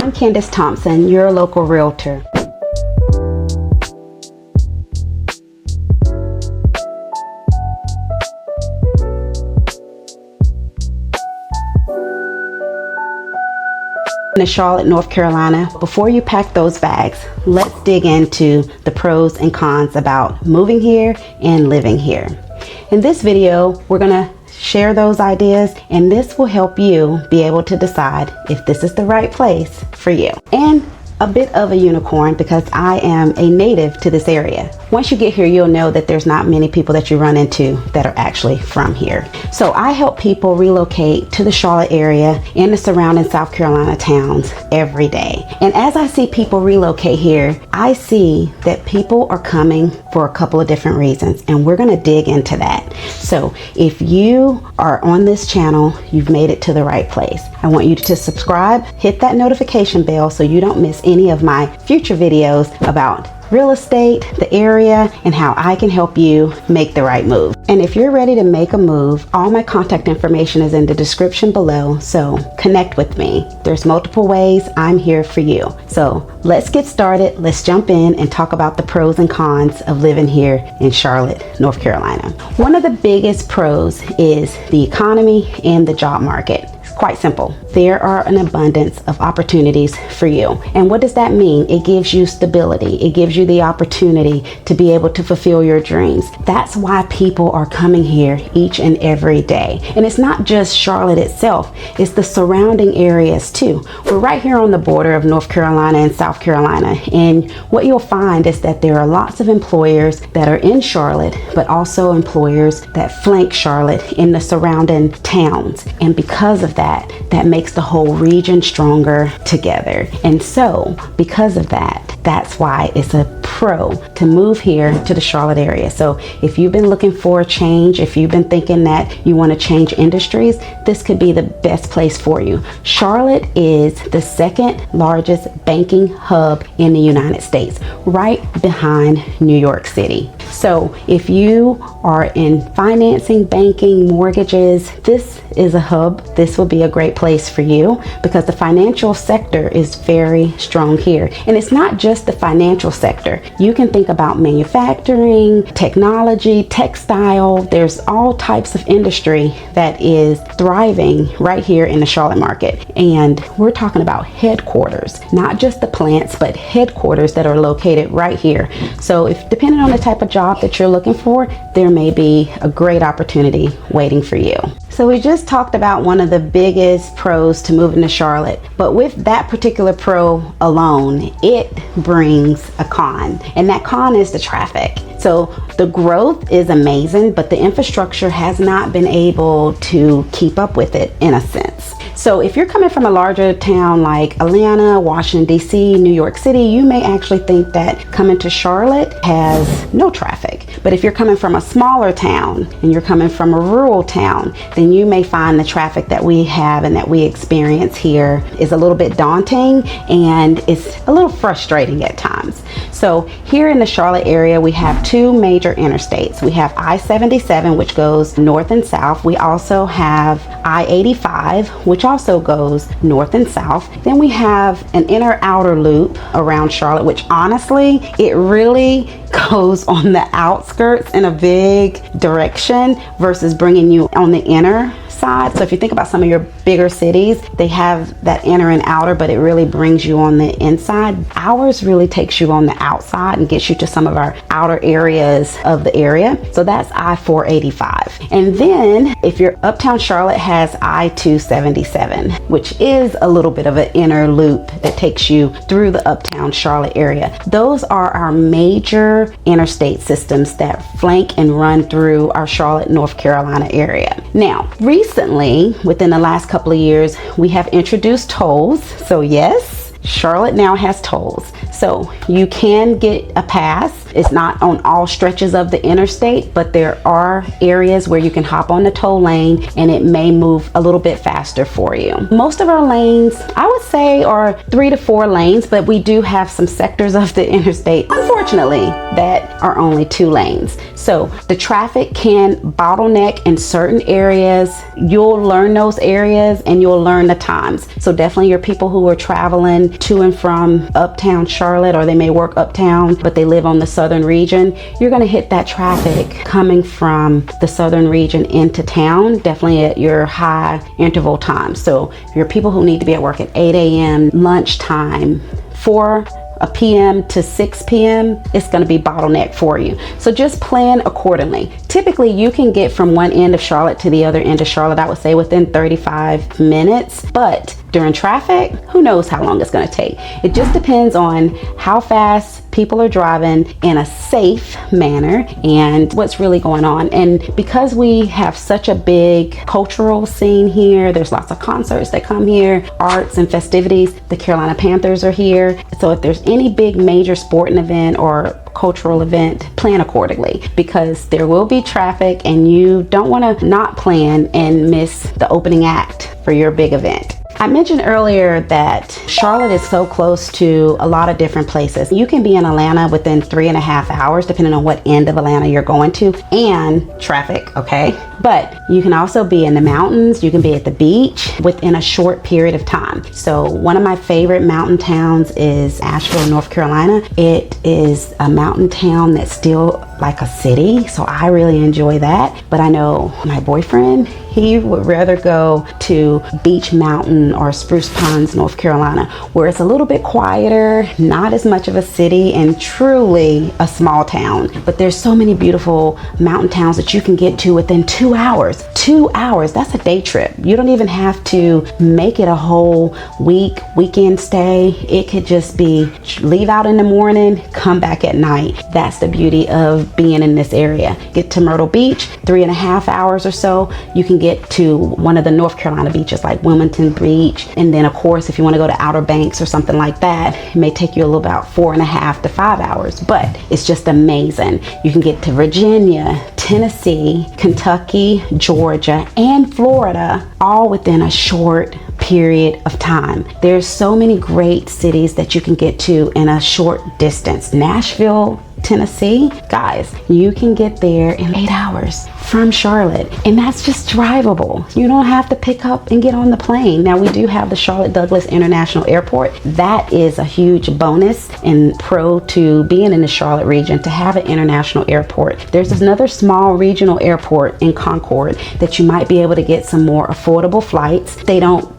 I'm Candace Thompson, your local realtor. In Charlotte, North Carolina. Before you pack those bags, let's dig into the pros and cons about moving here and living here. In this video, we're gonna share those ideas, and this will help you be able to decide if this is the right place for you. And a bit of a unicorn because I am a native to this area. Once you get here, you'll know that there's not many people that you run into that are actually from here. So I help people relocate to the Charlotte area and the surrounding South Carolina towns every day. And as I see people relocate here, I see that people are coming for a couple of different reasons, and we're gonna dig into that. So if you are on this channel, you've made it to the right place. I want you to subscribe, hit that notification bell so you don't miss any of my future videos about real estate, the area, and how I can help you make the right move. And if you're ready to make a move, all my contact information is in the description below, so connect with me. There's multiple ways. I'm here for you. So let's get started. Let's jump in and talk about the pros and cons of living here in Charlotte, North Carolina. One of the biggest pros is the economy and the job market. Quite simple. There are an abundance of opportunities for you. And what does that mean? It gives you stability. It gives you the opportunity to be able to fulfill your dreams. That's why people are coming here each and every day. And it's not just Charlotte itself, it's the surrounding areas too. We're right here on the border of North Carolina and South Carolina. And what you'll find is that there are lots of employers that are in Charlotte, but also employers that flank Charlotte in the surrounding towns. And because of that makes the whole region stronger together. And so because of that, that's why it's a pro to move here to the Charlotte area. So if you've been looking for a change, if you've been thinking that you want to change industries, this could be the best place for you. Charlotte is the second largest banking hub in the United States, right behind New York City. So if you are in financing, banking, mortgages, this is a hub. This will be a great place for you because the financial sector is very strong here. And it's not just the financial sector. You can think about manufacturing, technology, textile. There's all types of industry that is thriving right here in the Charlotte market. And we're talking about headquarters, not just the plants, but headquarters that are located right here. So if depending on the type of job that you're looking for, there may be a great opportunity waiting for you. So we just talked about one of the biggest pros to moving to Charlotte, but with that particular pro alone, it brings a con, and that con is the traffic. So the growth is amazing, but the infrastructure has not been able to keep up with it in a sense. So if you're coming from a larger town like Atlanta, Washington, D.C., New York City, you may actually think that coming to Charlotte has no traffic. But if you're coming from a smaller town and you're coming from a rural town, then you may find the traffic that we have and that we experience here is a little bit daunting and it's a little frustrating at times. So here in the Charlotte area, we have two major interstates. We have I-77, which goes north and south. We also have I-85, which also goes north and south. Then we have an inner outer loop around Charlotte, which honestly, it really goes on the outskirts in a big direction versus bringing you on the inner side. So if you think about some of your bigger cities, they have that inner and outer, but it really brings you on the inside. Ours really takes you on the outside and gets you to some of our outer areas of the area. So that's I-485. And then if you're uptown Charlotte has I-277, which is a little bit of an inner loop that takes you through the uptown Charlotte area. Those are our major interstate systems that flank and run through our Charlotte, North Carolina area. Now, recently, within the last couple of years, we have introduced tolls. So yes, Charlotte now has tolls. So you can get a pass. It's not on all stretches of the interstate, but there are areas where you can hop on the toll lane and it may move a little bit faster for you. Most of our lanes, I would say, are 3 to 4 lanes, but we do have some sectors of the interstate, unfortunately, unfortunately, that are only 2 lanes. So the traffic can bottleneck in certain areas. You'll learn those areas and you'll learn the times. So definitely your people who are traveling to and from uptown Charlotte, or they may work uptown, but they live on the southern region, you're gonna hit that traffic coming from the southern region into town, definitely at your high interval times. So your people who need to be at work at 8 a.m., lunchtime, 4 p.m. to 6 p.m., it's going to be bottleneck for you. So just plan accordingly. Typically, you can get from one end of Charlotte to the other end of Charlotte, I would say within 35 minutes. But during traffic, who knows how long it's going to take. It just depends on how fast people are driving in a safe manner and what's really going on. And because we have such a big cultural scene here, there's lots of concerts that come here, arts and festivities. The Carolina Panthers are here. So if there's any big major sporting event or cultural event, plan accordingly, because there will be traffic and you don't want to not plan and miss the opening act for your big event. I mentioned earlier that Charlotte is so close to a lot of different places. You can be in Atlanta within 3.5 hours, depending on what end of Atlanta you're going to, and traffic, okay? But you can also be in the mountains, you can be at the beach within a short period of time. So one of my favorite mountain towns is Asheville, North Carolina. It is a mountain town that's still like a city, so I really enjoy that. But I know my boyfriend, he would rather go to Beach Mountain or Spruce Ponds, North Carolina, where it's a little bit quieter, not as much of a city, and truly a small town. But there's so many beautiful mountain towns that you can get to within 2 hours. 2 hours, that's a day trip. You don't even have to make it a whole weekend stay. It could just be leave out in the morning, come back at night. That's the beauty of being in this area. Get to Myrtle Beach, 3.5 hours or so. You can get to one of the North Carolina beaches like Wilmington Beach. And then of course, if you want to go to Outer Banks or something like that, it may take you about 4.5 to 5 hours, but it's just amazing. You can get to Virginia, Tennessee, Kentucky, Georgia, and Florida, all within a short period of time. There's so many great cities that you can get to in a short distance. Nashville, Tennessee, guys, you can get there in 8 hours from Charlotte, and that's just drivable. You don't have to pick up and get on the plane. Now, we do have the Charlotte Douglas International Airport. That is a huge bonus and pro to being in the Charlotte region, to have an international airport. There's another small regional airport in Concord that you might be able to get some more affordable flights.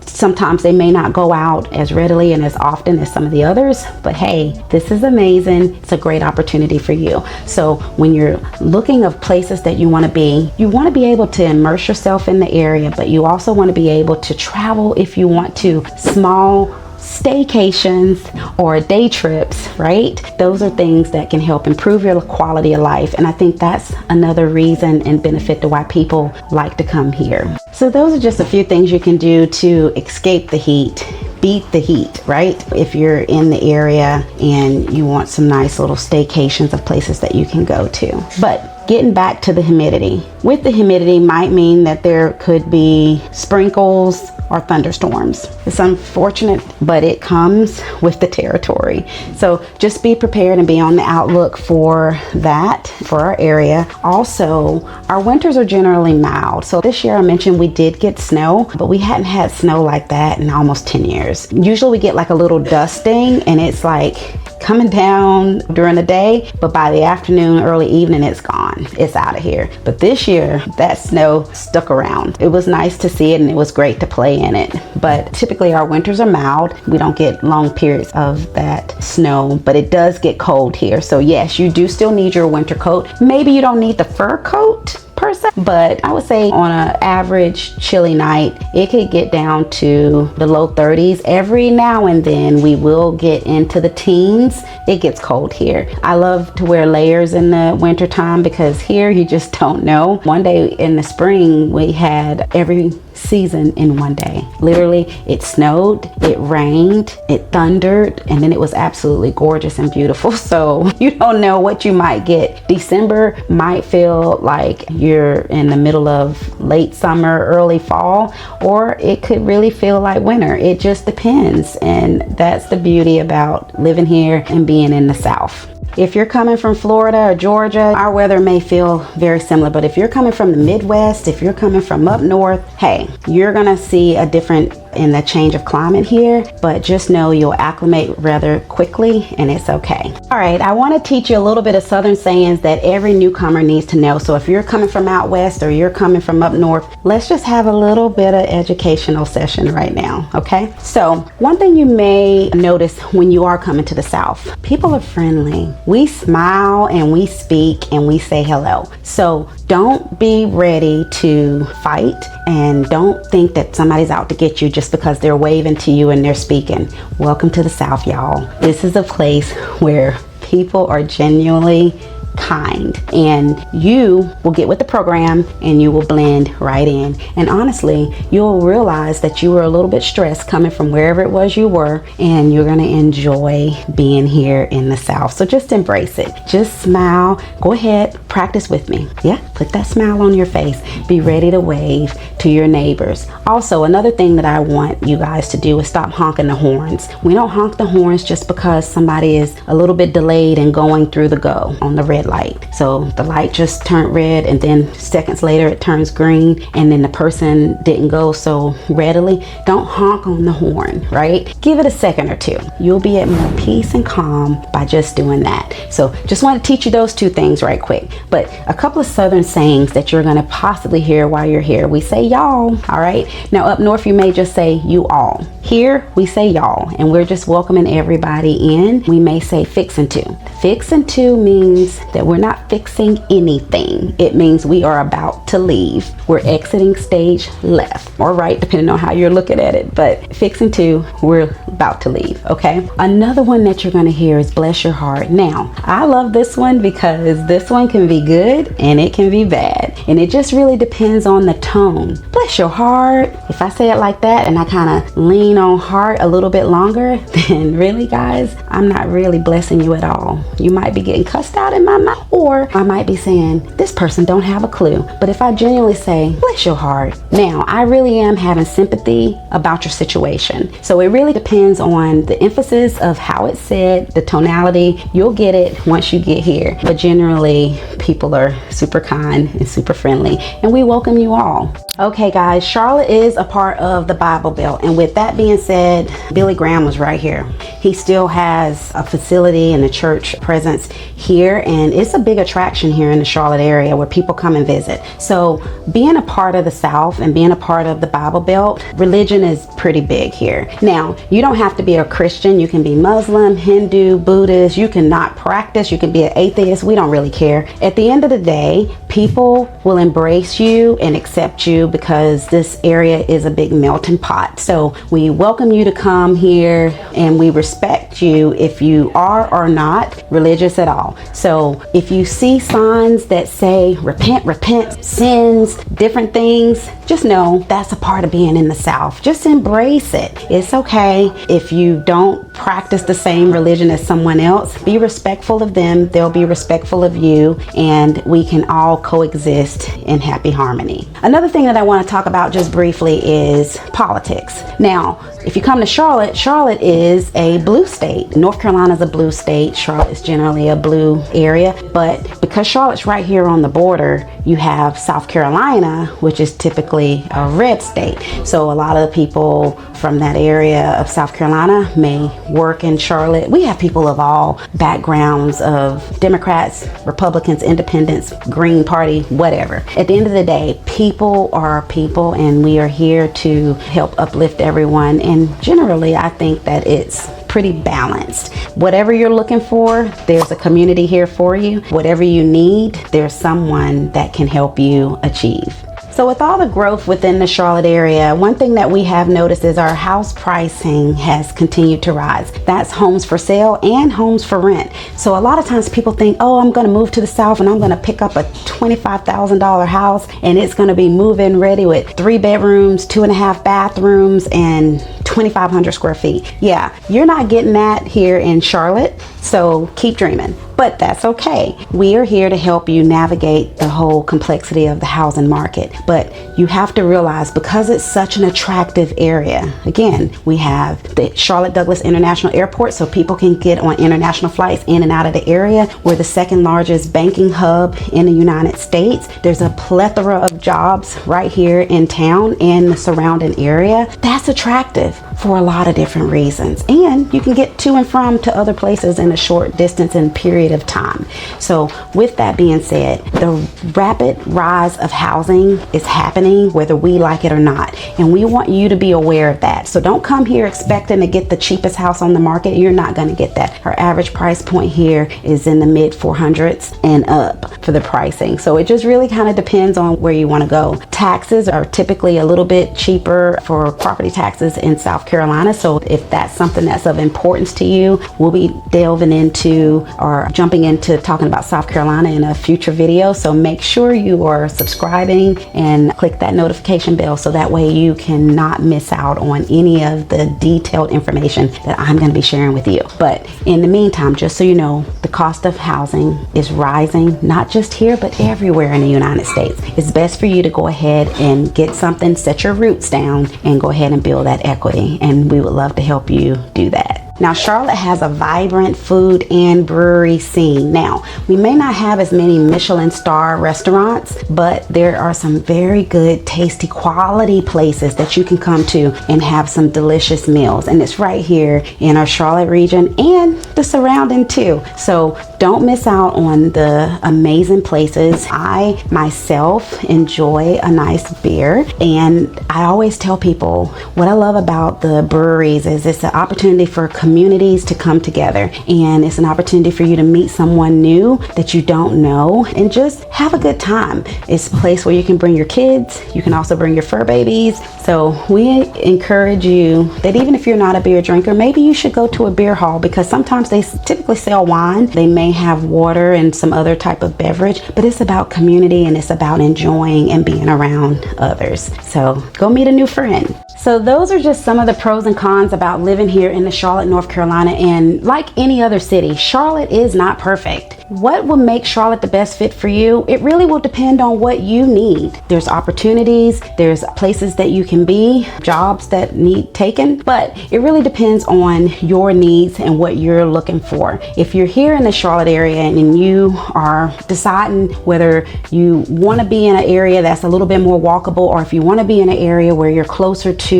Sometimes they may not go out as readily and as often as some of the others, but hey, this is amazing. It's a great opportunity for you. So when you're looking of places that you want to be able to immerse yourself in the area, but you also want to be able to travel if you want to, small staycations or day trips, right? Those are things that can help improve your quality of life. And I think that's another reason and benefit to why people like to come here. So those are just a few things you can do to escape the heat, beat the heat, right? If you're in the area and you want some nice little staycations of places that you can go to. But getting back to the humidity. With the humidity might mean that there could be sprinkles or thunderstorms. It's unfortunate, but it comes with the territory. So just be prepared and be on the outlook for that for our area. Also, our winters are generally mild. So this year I mentioned we did get snow, but we hadn't had snow like that in almost 10 years. Usually we get like a little dusting and it's like coming down during the day, but by the afternoon, early evening, it's gone. It's out of here. But this year, that snow stuck around. It was nice to see it and it was great to play in it. But typically our winters are mild. We don't get long periods of that snow, but it does get cold here. So yes, you do still need your winter coat. Maybe you don't need the fur coat per se, but I would say on an average chilly night, it could get down to the low 30s. Every now and then we will get into the teens. It gets cold here. I love to wear layers in the winter time because here you just don't know. One day in the spring, we had every season in one day. Literally, it snowed, it rained, it thundered, and then it was absolutely gorgeous and beautiful. So you don't know what you might get. December might feel like you're in the middle of late summer, early fall, or it could really feel like winter. It just depends. And that's the beauty about living here and being in the South. If you're coming from Florida or Georgia, our weather may feel very similar, but if you're coming from the Midwest, if you're coming from up north, hey, you're gonna see a different in the change of climate here, but just know you'll acclimate rather quickly and it's okay. All right, I want to teach you a little bit of Southern sayings that every newcomer needs to know. So if you're coming from out west or you're coming from up north, let's just have a little bit of educational session right now, okay? So one thing you may notice when you are coming to the South, people are friendly. We smile and we speak and we say hello. So don't be ready to fight and don't think that somebody's out to get you just because they're waving to you and they're speaking. Welcome to the South, y'all. This is a place where people are genuinely kind, and you will get with the program and you will blend right in. And honestly, you'll realize that you were a little bit stressed coming from wherever it was you were, and you're going to enjoy being here in the South. So just embrace it. Just smile. Go ahead, practice with me. Yeah, put that smile on your face. Be ready to wave to your neighbors. Also, another thing that I want you guys to do is stop honking the horns. We don't honk the horns just because somebody is a little bit delayed and going through the go on the red light. So the light just turned red and then seconds later it turns green and then the person didn't go so readily. Don't honk on the horn, right? Give it a second or two. You'll be at more peace and calm by just doing that. So just want to teach you those two things right quick. But a couple of Southern sayings that you're going to possibly hear while you're here. We say y'all, all right? Now up north you may just say you all. Here we say y'all, and we're just welcoming everybody in. We may say fixin' to. Fixin' to means that we're not fixing anything. It means we are about to leave. We're exiting stage left or right, depending on how you're looking at it. But fixin' to, we're about to leave, okay? Another one that you're gonna hear is bless your heart. Now, I love this one because this one can be good and it can be bad. And it just really depends on the tone. Bless your heart. If I say it like that and I kind of lean on heart a little bit longer, then really guys, I'm not really blessing you at all. You might be getting cussed out in my mouth, or I might be saying, this person don't have a clue. But if I genuinely say, bless your heart, now I really am having sympathy about your situation. So it really depends on the emphasis of how it's said, the tonality. You'll get it once you get here. But generally, people are super kind and super friendly, and we welcome you all. Okay guys, Charlotte is a part of the Bible Belt, and with that being said, Billy Graham was right here. He still has a facility and a church presence here, and it's a big attraction here in the Charlotte area where people come and visit. So being a part of the South and being a part of the Bible Belt, religion is pretty big here. Now, you don't have to be a Christian. You can be Muslim, Hindu, Buddhist. You can not practice. You can be an atheist. We don't really care. At the end of the day, people will embrace you and accept you because this area is a big melting pot. So we welcome you to come here, and we respect you if you are or not religious at all. So if you see signs that say repent, repent, sins, different things, just know that's a part of being in the South. Just embrace it. It's okay if you don't practice the same religion as someone else. Be respectful of them. They'll be respectful of you, and we can all coexist in happy harmony. Another thing that I want to talk about just briefly is politics. Now, if you come to Charlotte, Charlotte is a blue state. North Carolina is a blue state. Charlotte is generally a blue area. But because Charlotte's right here on the border, you have South Carolina, which is typically a red state. So a lot of the people from that area of South Carolina may work in Charlotte. We have people of all backgrounds, of Democrats, Republicans, Independents, Green Party, whatever. At the end of the day, people are people, and we are here to help uplift everyone. And generally, I think that it's pretty balanced. Whatever you're looking for, there's a community here for you. Whatever you need, there's someone that can help you achieve. So with all the growth within the Charlotte area, one thing that we have noticed is our house pricing has continued to rise. That's homes for sale and homes for rent. So a lot of times people think, oh, I'm going to move to the South and I'm going to pick up a $25,000 house and it's going to be move-in ready with 3 bedrooms, 2.5 bathrooms, and 2,500 square feet. Yeah, you're not getting that here in Charlotte. So keep dreaming, but that's okay. We are here to help you navigate the whole complexity of the housing market. But you have to realize, because it's such an attractive area, again, we have the Charlotte Douglas International Airport, so people can get on international flights in and out of the area. We're the second largest banking hub in the United States. There's a plethora of jobs right here in town and the surrounding area. That's attractive for a lot of different reasons. And you can get to and from to other places in a short distance and period of time. So with that being said, the rapid rise of housing is happening whether we like it or not. And we want you to be aware of that. So don't come here expecting to get the cheapest house on the market. You're not going to get that. Our average price point here is in the mid 400s and up for the pricing. So it just really kind of depends on where you want to go. Taxes are typically a little bit cheaper for property taxes in South Carolina. So if that's something that's of importance to you, we'll be delving into or jumping into talking about South Carolina in a future video. So make sure you are subscribing and click that notification bell so that way you cannot miss out on any of the detailed information that I'm going to be sharing with you. But in the meantime, just so you know, the cost of housing is rising, not just here, but everywhere in the United States. It's best for you to go ahead and get something, set your roots down, and go ahead and build that equity. And we would love to help you do that. Now, Charlotte has a vibrant food and brewery scene. Now, we may not have as many Michelin star restaurants, but there are some very good, tasty, quality places that you can come to and have some delicious meals. And it's right here in our Charlotte region and the surrounding too. So don't miss out on the amazing places. I myself enjoy a nice beer, and I always tell people what I love about the breweries is it's an opportunity for communities to come together, and it's an opportunity for you to meet someone new that you don't know and just have a good time. It's a place where you can bring your kids. You can also bring your fur babies. So we encourage you that even if you're not a beer drinker, maybe you should go to a beer hall, because sometimes they typically sell wine. They may have water and some other type of beverage, but it's about community and it's about enjoying and being around others. So go meet a new friend. So those are just some of the pros and cons about living here in the Charlotte, North Carolina. And like any other city, Charlotte is not perfect. What will make Charlotte the best fit for you? It really will depend on what you need. There's opportunities, there's places that you can be, jobs that need taken, but it really depends on your needs and what you're looking for. If you're here in the Charlotte area and you are deciding whether you want to be in an area that's a little bit more walkable, or if you want to be in an area where you're closer to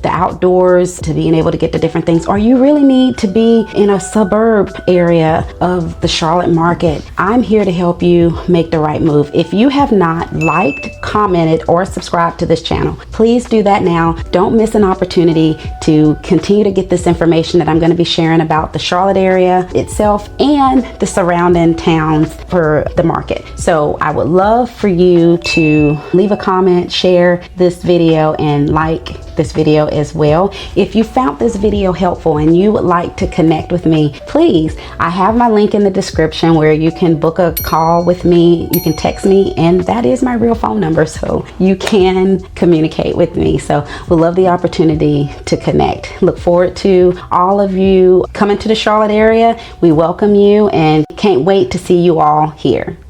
the outdoors, to being able to get to different things, or you really need to be in a suburb area of the Charlotte market, I'm here to help you make the right move. If you have not liked, commented, or subscribed to this channel, please do that now. Don't miss an opportunity to continue to get this information that I'm going to be sharing about the Charlotte area itself and the surrounding towns for the market. So I would love for you to leave a comment, share this video, and like this video as well. If you found this video helpful and you would like to connect with me, please, I have my link in the description where you can book a call with me. You can text me, and that is my real phone number, so you can communicate with me. So we'll love the opportunity to connect. Look forward to all of you coming to the Charlotte area. We welcome you and can't wait to see you all here.